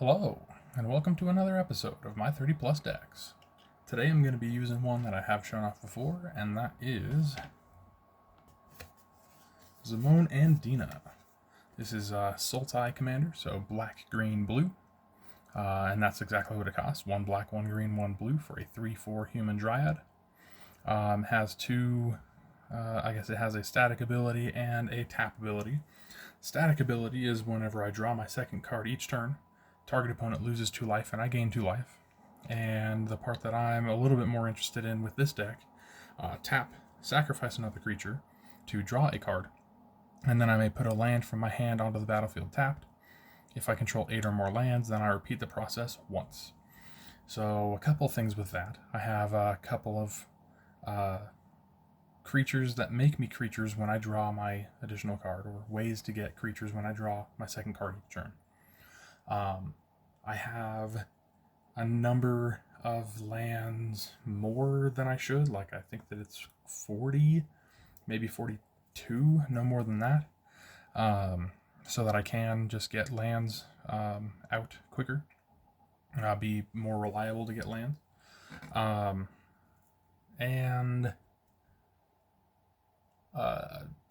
Hello, and welcome to another episode of my 30 plus decks. Today I'm going to be using one that I have shown off before, and that is Zimone and Dina. This is Sultai Commander, so black, green, blue, and that's exactly what it costs. 1 black, 1 green, 1 blue for a 3/4 human dryad. Has two, it has a static ability and a tap ability. Static ability is whenever I draw my second card each turn, target opponent loses 2 life and I gain 2 life. And the part that I'm a little bit more interested in with this deck, tap, sacrifice another creature to draw a card, and then I may put a land from my hand onto the battlefield tapped. If I control 8 or more lands, then I repeat the process once. So a couple things with that. I have a couple of creatures that make me creatures when I draw my additional card, or ways to get creatures when I draw my second card each turn. I have a number of lands more than I should. Like, I think that it's 40, maybe 42, no more than that. So that I can just get lands out quicker. Be more reliable to get lands.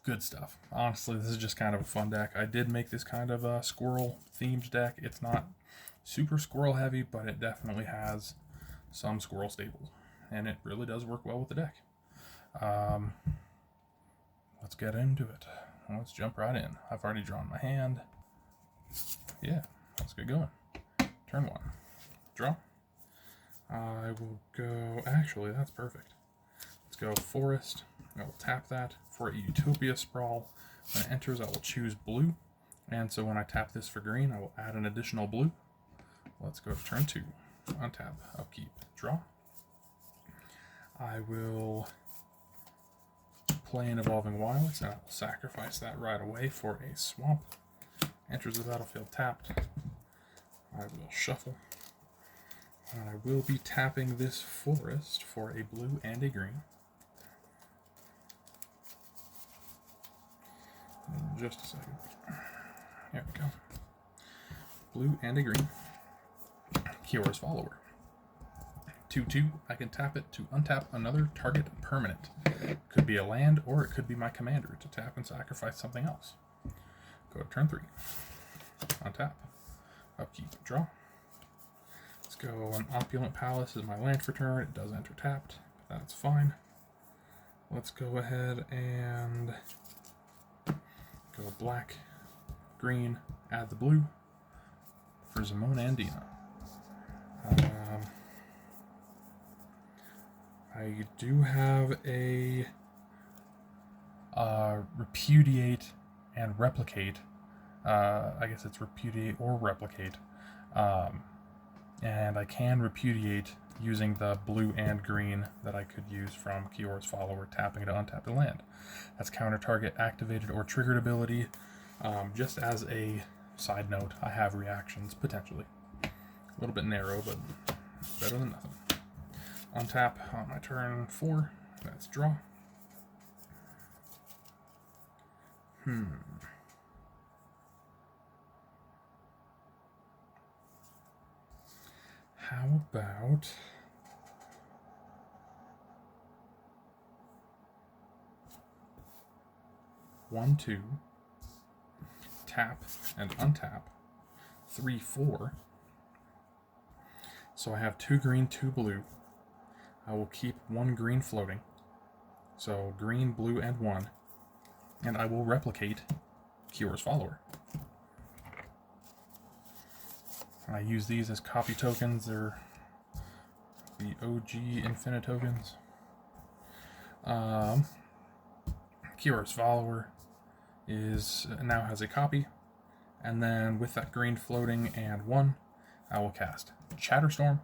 Good stuff. Honestly, this is just kind of a fun deck. I did make this kind of a squirrel-themed deck. It's not super squirrel-heavy, but it definitely has some squirrel staples, and it really does work well with the deck. Let's get into it. Let's jump right in. I've already drawn my hand. Yeah, let's get going. Turn 1. Draw. I will go... Actually, that's perfect. Let's go Forest. I will tap that for a Utopia Sprawl. When it enters, I will choose blue. And so when I tap this for green, I will add an additional blue. Let's go to turn 2. Untap, upkeep, draw. I will play an Evolving Wilds, and I will sacrifice that right away for a swamp. Enters the battlefield tapped. I will shuffle. And I will be tapping this forest for a blue and a green. In just a second. There we go. Blue and a green. Kior's Follower. 2/2. I can tap it to untap another target permanent. Could be a land, or it could be my commander to tap and sacrifice something else. Go to turn 3. Untap. Upkeep. Draw. Let's go. An Opulent Palace is my land for turn. It does enter tapped, but that's fine. Let's go ahead and go black, green, add the blue for Zimone and Dina. I do have a repudiate and replicate. I guess it's repudiate or replicate. And I can repudiate using the blue and green that I could use from Kior's Follower, tapping to untap the land. That's counter target activated or triggered ability. Just as a side note, I have reactions, potentially. A little bit narrow, but better than nothing. Untap on my turn 4. That's draw. How about... One, 2, tap and untap, 3/4. So I have 2 green, 2 blue. I will keep 1 green floating. So green, blue, and 1. And I will replicate Kior's Follower. I use these as copy tokens. They're the OG Infinite tokens. Kior's Follower now has a copy, and then with that green floating and 1, I will cast Chatterstorm,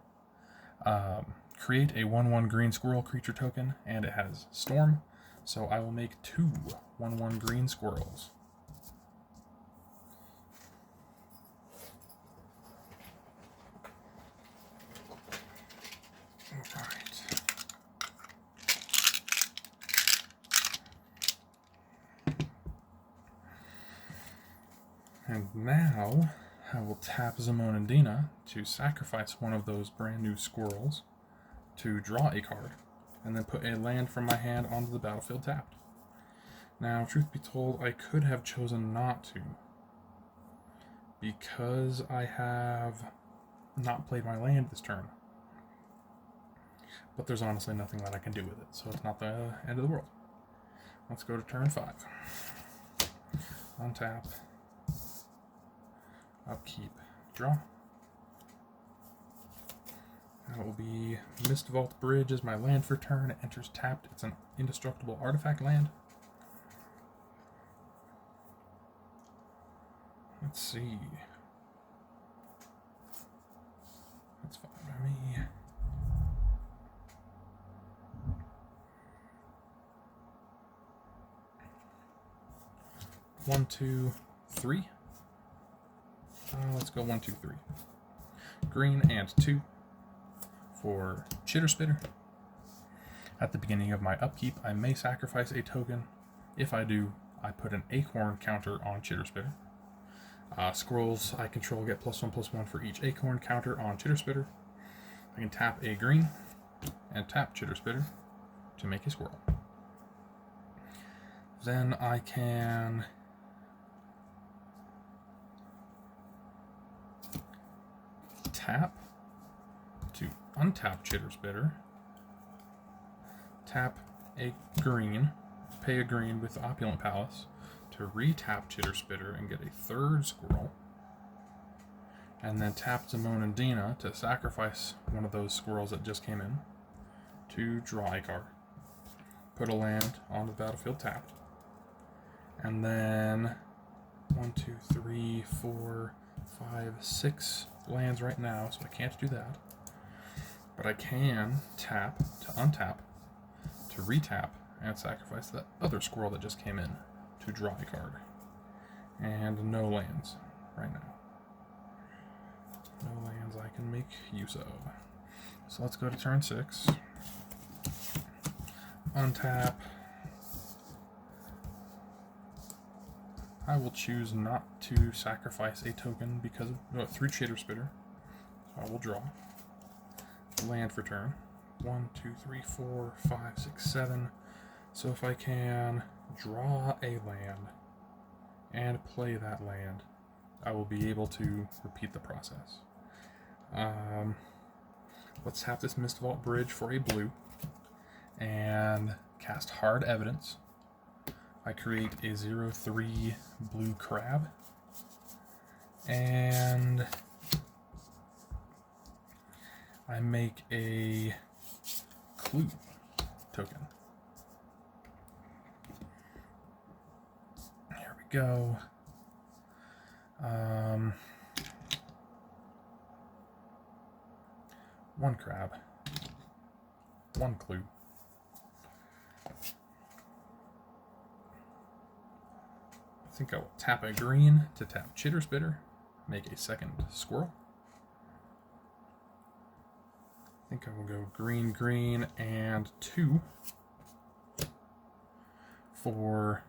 create a 1/1 green squirrel creature token, and it has Storm, so I will make 2 1/1 green squirrels. Alright. And now I will tap Zimone and Dina to sacrifice one of those brand new squirrels to draw a card, and then put a land from my hand onto the battlefield tapped. Now, truth be told, I could have chosen not to, because I have not played my land this turn. But there's honestly nothing that I can do with it, so it's not the end of the world. Let's go to turn 5. Untap, upkeep, draw. That will be Mist Vault Bridge as my land for turn. It enters tapped. It's an indestructible artifact land. Let's see. That's fine by me. One, two, three. Let's go 1, 2, 3. Green and 2 for Chitter Spitter. At the beginning of my upkeep, I may sacrifice a token. If I do, I put an acorn counter on Chitter Spitter. Scrolls I control get +1/+1 for each acorn counter on Chitter Spitter. I can tap a green and tap Chitter Spitter to make a squirrel. Then I can tap to untap Chitter Spitter, tap a green, pay a green with Opulent Palace to re-tap Chitter Spitter and get a third squirrel, and then tap Zimone and Dina to sacrifice one of those squirrels that just came in to draw a card. Put a land on the battlefield tapped. And then 1, 2, 3, 4, 5, 6 lands right now, so I can't do that. But I can tap to untap, to retap, and sacrifice that other squirrel that just came in to draw a card. And no lands right now. No lands I can make use of. So let's go to turn 6. Untap. I will choose not to sacrifice a token because of through Chitter Spitter. So I will draw. Land for turn. 1, 2, 3, 4, 5, 6, 7. So if I can draw a land and play that land, I will be able to repeat the process. Let's tap this Mist Vault Bridge for a blue and cast Hard Evidence. I create a 0/3 blue crab, and I make a clue token. Here we go. One crab, one clue. I think I will tap a green to tap Chitter Spitter, make a second squirrel. I think I will go green, green, and 2 for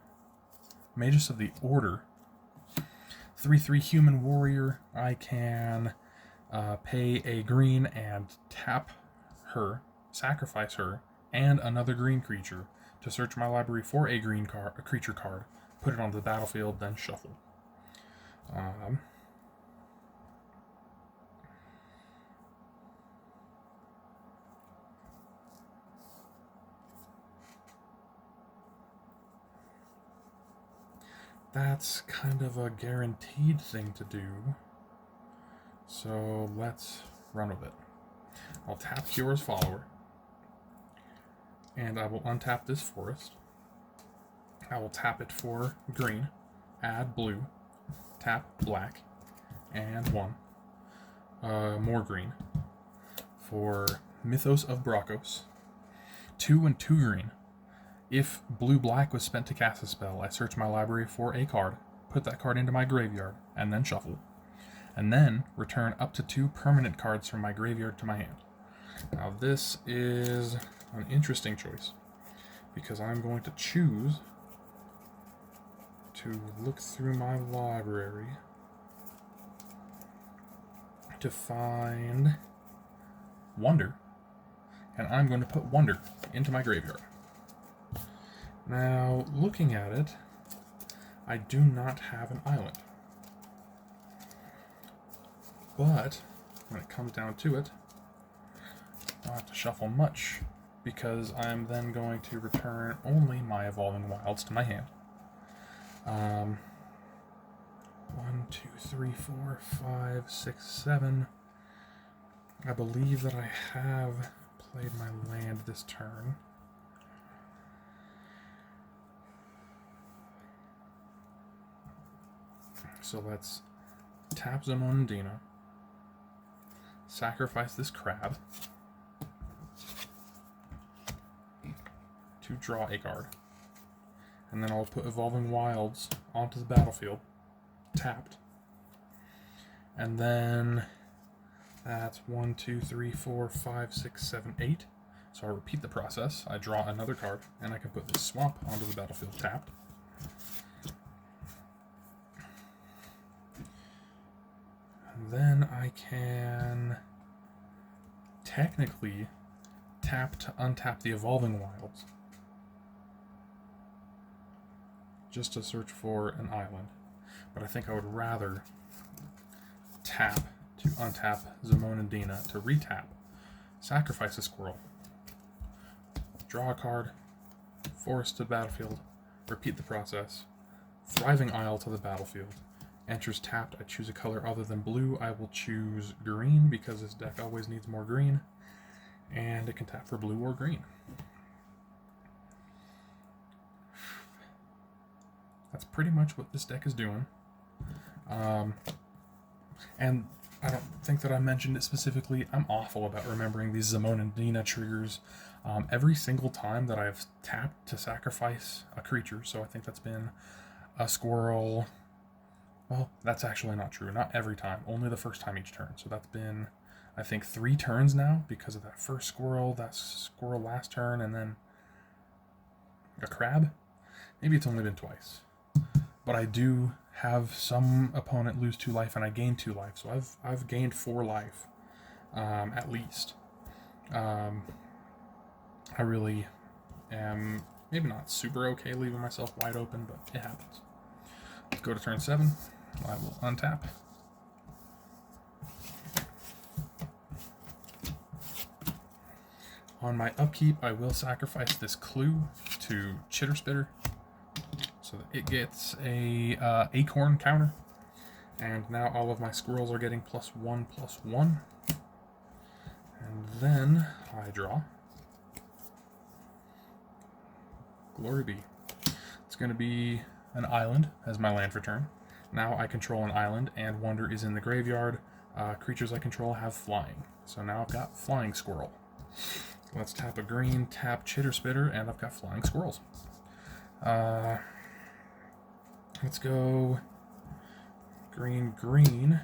Magus of the Order. 3/3 human warrior. I can pay a green and tap her, sacrifice her, and another green creature to search my library for a green card, a creature card, put it onto the battlefield, then shuffle. That's kind of a guaranteed thing to do, so let's run with it. I'll tap Cura's Follower, and I will untap this forest. I will tap it for green, add blue, tap black, and 1 more green for Mythos of Brachos. 2 and 2 green. If blue-black was spent to cast a spell, I search my library for a card, put that card into my graveyard, and then shuffle. And then return up to 2 permanent cards from my graveyard to my hand. Now this is an interesting choice, because I'm going to choose to look through my library to find Wonder, and I'm going to put Wonder into my graveyard. Now, looking at it, I do not have an island. But when it comes down to it, I don't have to shuffle much, because I'm then going to return only my Evolving Wilds to my hand. 1, 2, 3, 4, 5, 6, 7. I believe that I have played my land this turn. So let's tap Zimone and Dina, sacrifice this crab to draw a card, and then I'll put Evolving Wilds onto the battlefield, tapped, and then that's 1, 2, 3, 4, 5, 6, 7, 8. So I repeat the process. I draw another card, and I can put this swamp onto the battlefield tapped. And then I can technically tap to untap the Evolving Wilds, just to search for an island. But I think I would rather tap to untap Zimone and Dina to retap, sacrifice a squirrel, draw a card, forest to the battlefield, repeat the process, Thriving Isle to the battlefield, enters tapped. I choose a color other than blue. I will choose green because this deck always needs more green, and it can tap for blue or green. That's pretty much what this deck is doing. And I don't think that I mentioned it specifically. I'm awful about remembering these Zimone and Dina triggers. Every single time that I've tapped to sacrifice a creature, so I think that's been a squirrel. Well, that's actually not true. Not every time. Only the first time each turn. So that's been, I think, 3 turns now because of that first squirrel, that squirrel last turn, and then a crab. Maybe it's only been twice. But I do have some opponent lose 2 life, and I gain 2 life. So I've gained 4 life, at least. I really am maybe not super okay leaving myself wide open, but it happens. Let's go to turn 7. I will untap. On my upkeep, I will sacrifice this clue to Chitter Spitter, so that it gets a acorn counter. And now all of my squirrels are getting +1/+1. And then I draw. Glory be. It's going to be an island as my land for turn. Now I control an island, and Wonder is in the graveyard. Creatures I control have flying. So now I've got Flying Squirrel. Let's tap a green, tap Chitter Spitter, and I've got Flying Squirrels. Let's go green, green,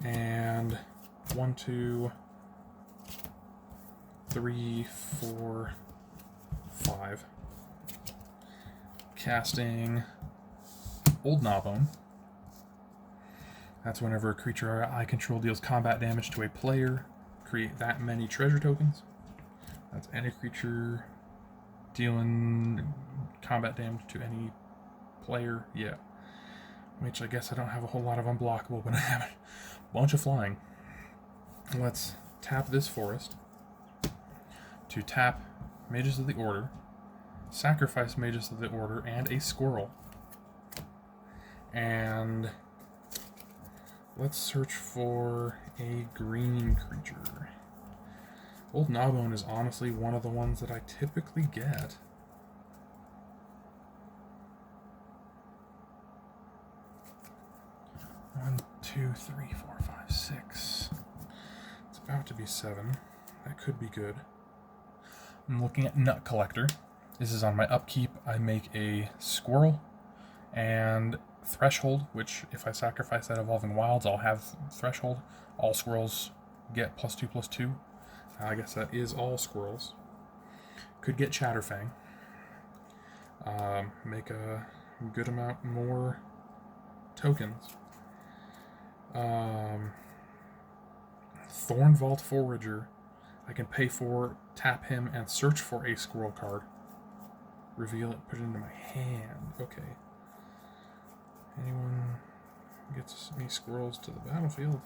and 1, 2, 3, 4, 5. Casting Old Gnawbone. That's whenever a creature I control deals combat damage to a player, create that many treasure tokens. That's any creature dealing combat damage to any player, yeah. Which I guess I don't have a whole lot of unblockable, but I have a bunch of flying. Let's tap this forest to tap Mages of the Order, sacrifice Mages of the Order and a squirrel. And let's search for a green creature. Old Gnawbone is honestly one of the ones that I typically get. One, 2, 3, 4, 5, 6. It's about to be 7. That could be good. I'm looking at Nut Collector. This is on my upkeep. I make a squirrel and Threshold, which if I sacrifice that Evolving Wilds, I'll have Threshold. All squirrels get +2/+2. I guess that is all squirrels. Could get Chatterfang. Make a good amount more tokens. Thornvault Forager. I can pay for, tap him, and search for a squirrel card. Reveal it, put it into my hand. Okay. Anyone gets any squirrels to the battlefield?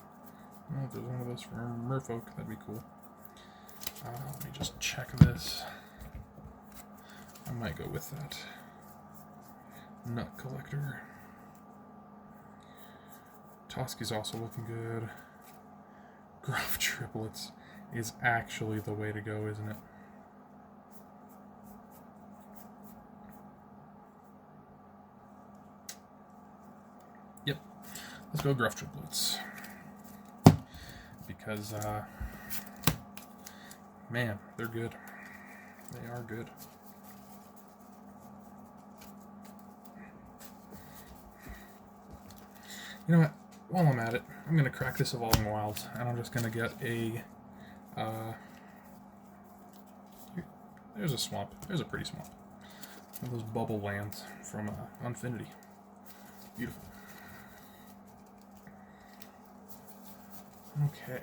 Well, if there's one of those for merfolk, that'd be cool. Let me just check this. I might go with that. Nut Collector. Toski's also looking good. Gruff Triplets is actually the way to go, isn't it? Yep. Let's go Gruff Triplets. Because, man, they're good. They are good. You know what? While I'm at it, I'm going to crack this Evolving Wilds, and I'm just going to get a... there's a swamp. There's a pretty swamp. One of those bubble lands from Unfinity. Beautiful. Okay.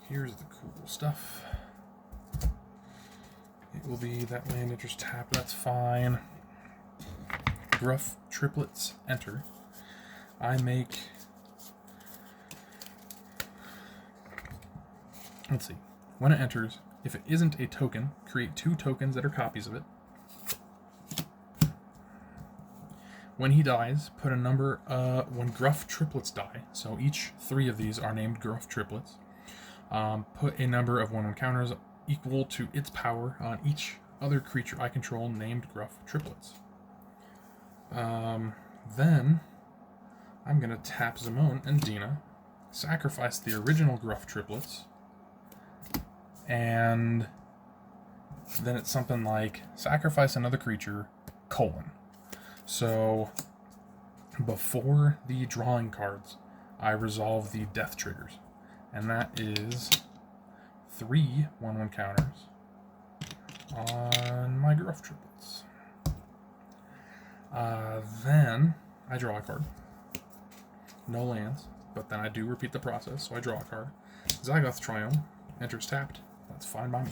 Here's the cool stuff. It will be that land interest tap. That's fine. Gruff Triplets enter. I make... Let's see. When it enters, if it isn't a token, create 2 tokens that are copies of it. When he dies, put a number, when Gruff Triplets die, so each 3 of these are named Gruff Triplets, put a number of 1/1 counters equal to its power on each other creature I control named Gruff Triplets. Then, I'm going to tap Zimone and Dina, sacrifice the original Gruff Triplets, and then it's something like sacrifice another creature, : So, before the drawing cards, I resolve the death triggers. And that is 3 1/1 counters on my Gruff Triplets. Then I draw a card. No lands, but then I do repeat the process, so I draw a card. Zygoth Triome enters tapped. That's fine by me.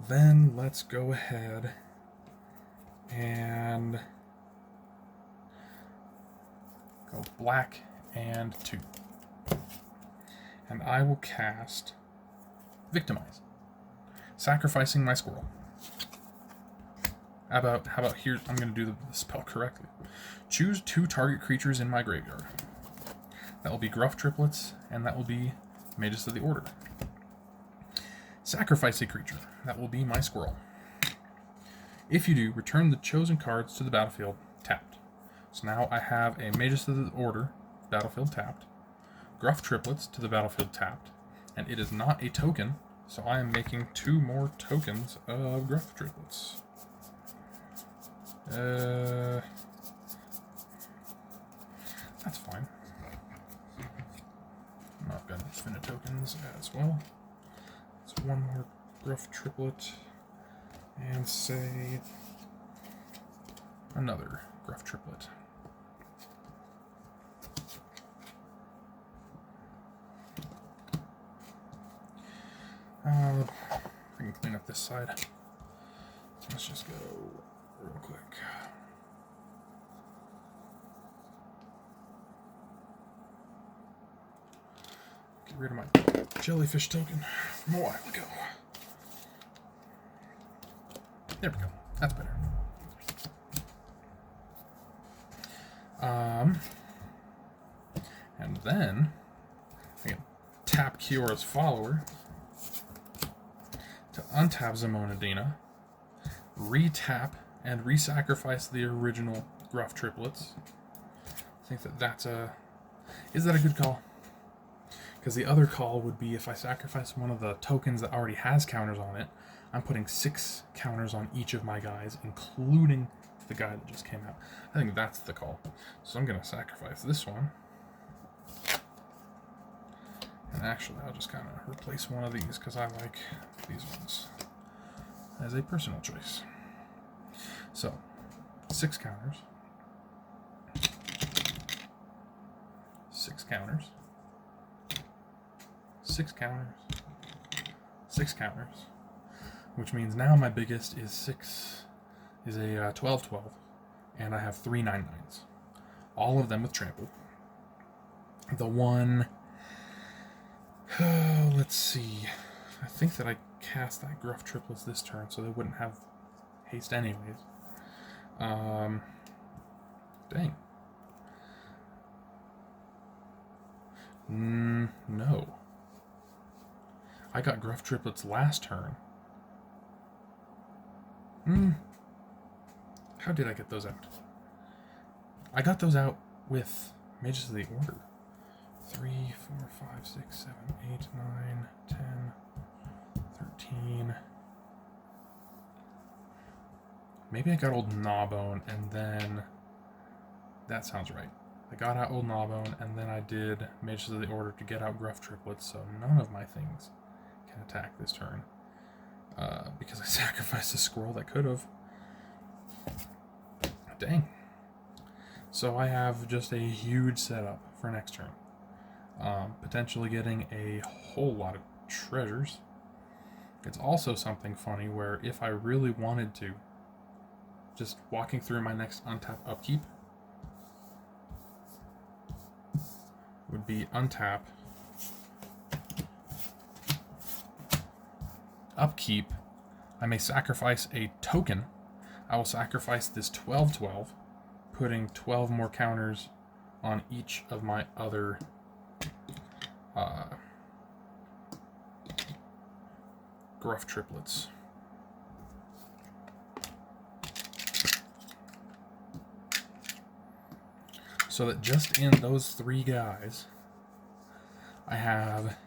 Then let's go ahead and go black and 2. And I will cast Victimize, sacrificing my squirrel. How about here? I'm going to do the spell correctly. Choose 2 target creatures in my graveyard. That will be Gruff Triplets, and that will be Magus of the Order. Sacrifice a creature. That will be my squirrel. If you do, return the chosen cards to the battlefield tapped. So now I have a Magus of the Order battlefield tapped, Gruff Triplets to the battlefield tapped, and it is not a token, so I am making 2 more tokens of Gruff Triplets. That's fine. I've got infinite tokens as well. So 1 more Gruff Triplet, and say another Gruff Triplet. We can clean up this side. Let's just go real quick. Get rid of my jellyfish token from a while ago. There we go. That's better. And then I can tap Kiora's Follower to untap Zimone and Dina, re-tap and re-sacrifice the original Gruff Triplets. I think that's a... Is that a good call? Because the other call would be if I sacrifice one of the tokens that already has counters on it, I'm putting 6 counters on each of my guys, including the guy that just came out. I think that's the call. So I'm going to sacrifice this one. And actually, I'll just kind of replace one of these because I like these ones as a personal choice. So, 6 counters. 6 counters, 6 counters, 6 counters, which means now my biggest is a 12-12, and I have 3 9-9s, all of them with trample. The one, let's see, I think that I cast that Gruff Triplets this turn, so they wouldn't have haste anyways. Dang. No. I got Gruff Triplets last turn. How did I get those out? I got those out with Mages of the Order. 3, 4, 5, 6, 7, 8, 9, 10, 13. Maybe I got Old Gnawbone, and then... That sounds right. I got out Old Gnawbone, and then I did Mages of the Order to get out Gruff Triplets, so none of my things can attack this turn. Because I sacrificed a squirrel that could have. Dang. So I have just a huge setup for next turn. Potentially getting a whole lot of treasures. It's also something funny where if I really wanted to, just walking through my next untap upkeep would be untap, upkeep. I may sacrifice a token. I will sacrifice this 12-12, putting 12 more counters on each of my other Gruff Triplets. So that just in those 3 guys, I have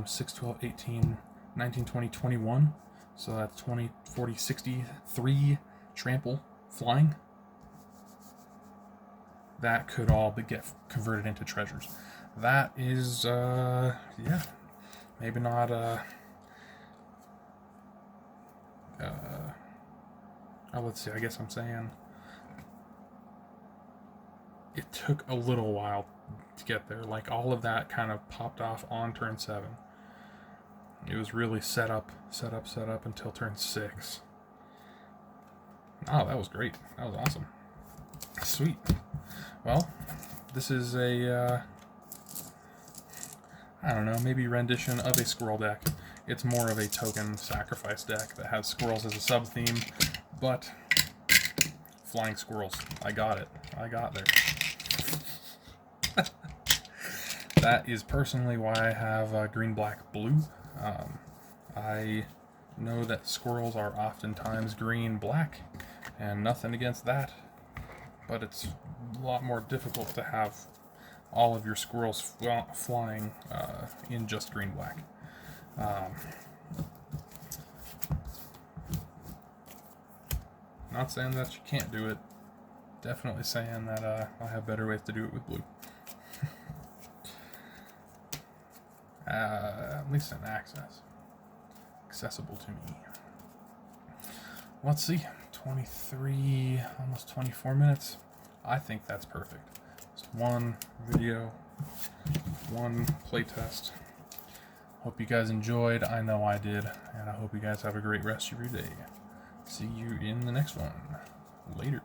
6, 12, 18, 19, 20, 21. So that's 20, 40, 60, 3 trample flying. That could all get converted into treasures. That is, yeah, maybe not, let's see, I guess I'm saying it took a little while to get there. Like, all of that kind of popped off on turn 7. It was really set up until turn 6. Oh, that was great. That was awesome. Sweet. Well, this is a, I don't know, maybe rendition of a squirrel deck. It's more of a token sacrifice deck that has squirrels as a sub-theme, but flying squirrels. I got it. I got there. That is personally why I have green, black, blue. I know that squirrels are oftentimes green, black, and nothing against that, but it's a lot more difficult to have all of your squirrels flying in just green, black. Not saying that you can't do it. Definitely saying that I have better ways to do it with blue. At least in accessible to me. Let's see, 23, almost 24 minutes. I think that's perfect. Just one video, one playtest. Hope you guys enjoyed. I know I did, and I hope you guys have a great rest of your day. See you in the next one. Later.